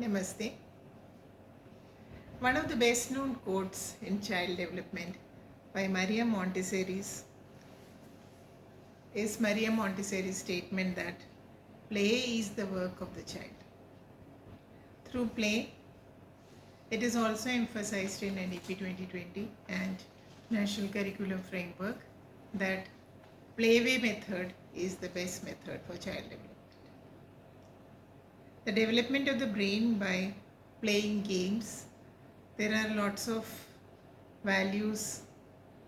Namaste. One of the best known quotes in child development by Maria Montessori's is Maria Montessori's statement that play is the work of the child. Through play, it is also emphasized in NEP 2020 and National Curriculum Framework that playway method is the best method for child development. The development of the brain by playing games, there are lots of values,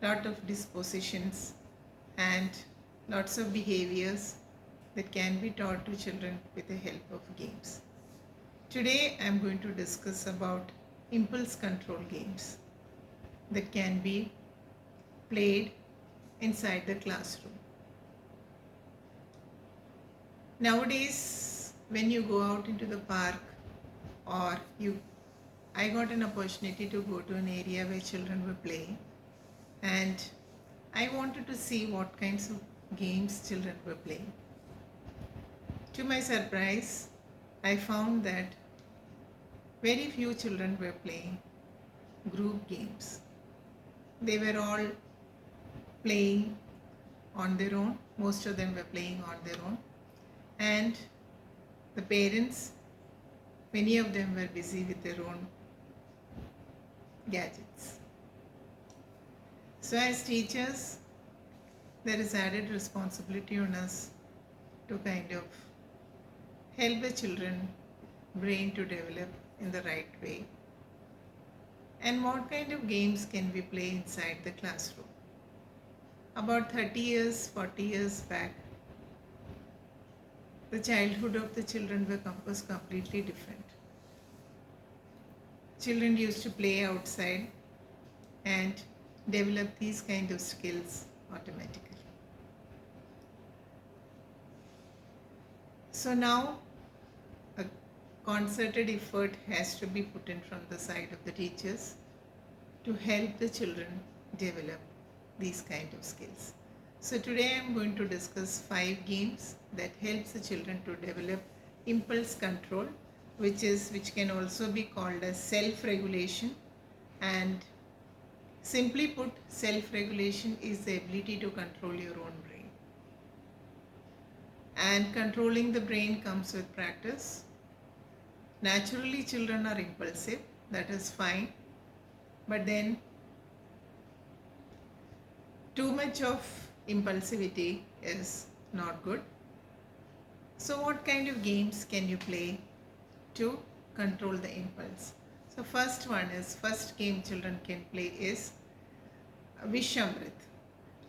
lot of dispositions and lots of behaviors that can be taught to children with the help of games. Today I am going to discuss about impulse control games that can be played inside the classroom. Nowadays, when you go out into the park or I got an opportunity to go to an area where children were playing, and I wanted to see what kinds of games children were playing. To my surprise, I found that very few children were playing group games. They were all playing on their own. Most of them were playing on their own. And the parents, many of them were busy with their own gadgets. So as teachers, there is added responsibility on us to kind of help the children brain to develop in the right way. And what kind of games can we play inside the classroom? About 30 years, 40 years back, the childhood of the children was completely different. Children used to play outside and develop these kind of skills automatically. So now a concerted effort has to be put in from the side of the teachers to help the children develop these kind of skills. So today I am going to discuss 5 games that helps the children to develop impulse control, which can also be called as self-regulation. And simply put, self-regulation is the ability to control your own brain. And controlling the brain comes with practice. Naturally, children are impulsive, that is fine. But then too much of impulsivity is not good. So what kind of games can you play to control the impulse? So first game children can play is Wish AMRIT.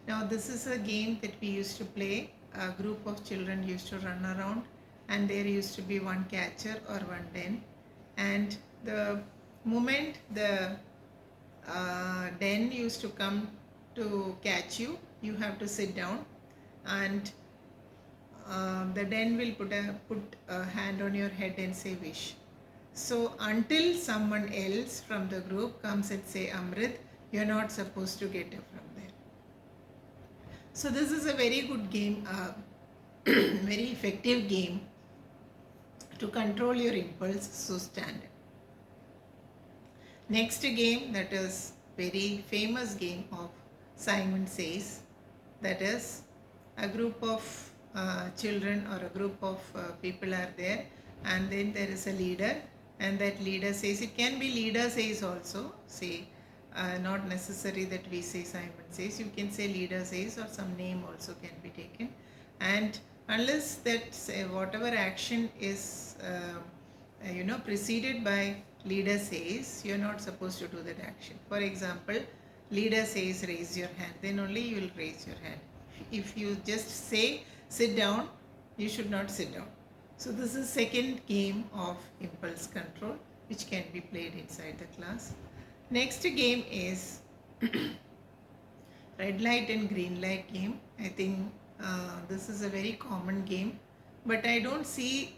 Now this is a game that we used to play. A group of children used to run around and there used to be one catcher or one den, and the moment the den used to come to catch you, you have to sit down, and the den will put a hand on your head and say wish. So until someone else from the group comes and say Amrit, you're not supposed to get up from there. So this is a very good game, very effective game to control your impulse, so stand. Next game, that is very famous game of Simon Says, that is a group of children or a group of people are there, and then there is a leader, and that leader says, it can be leader says also, say not necessary that we say Simon Says, you can say leader says, or some name also can be taken, and unless that whatever action is preceded by leader says, you are not supposed to do that action. For example, leader says raise your hand, then only you will raise your hand. If you just say sit down, you should not sit down. So this is second game of impulse control which can be played inside the class. Next game is red light and green light game. I think this is a very common game, but I don't see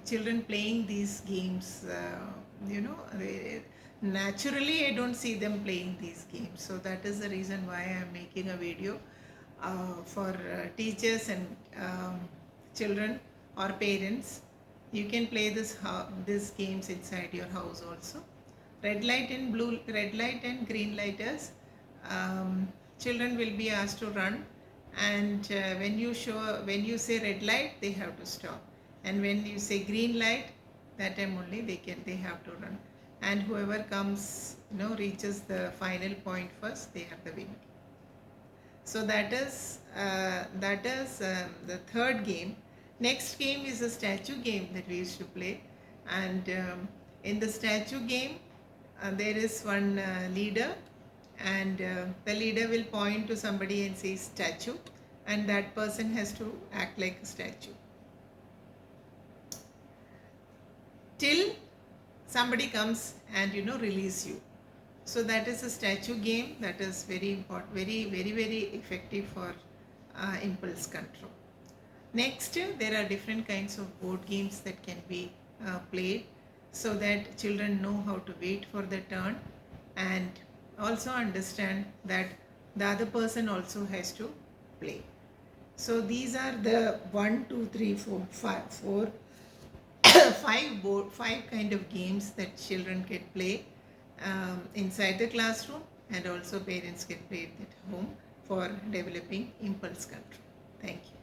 children playing these games. Naturally I don't see them playing these games. So that is the reason why I am making a video for teachers and children or parents You can play these games inside your house also. Red light and green lighters. Children will be asked to run, and when you say red light, they have to stop, and when you say green light, that time only they have to run, and whoever comes, reaches the final point first, they have the win. So that is the third game. Next game is a statue game that we used to play, and in the statue game, there is one leader, and the leader will point to somebody and say statue, and that person has to act like a statue till somebody comes and release you. So that is a statue game that is very important, very effective for impulse control. Next, there are different kinds of board games that can be played, so that children know how to wait for their turn and also understand that the other person also has to play. So these are the 1, 2, 3, 4, 5 five kind of games that children can play inside the classroom, and also parents can play it at home for developing impulse control. Thank you.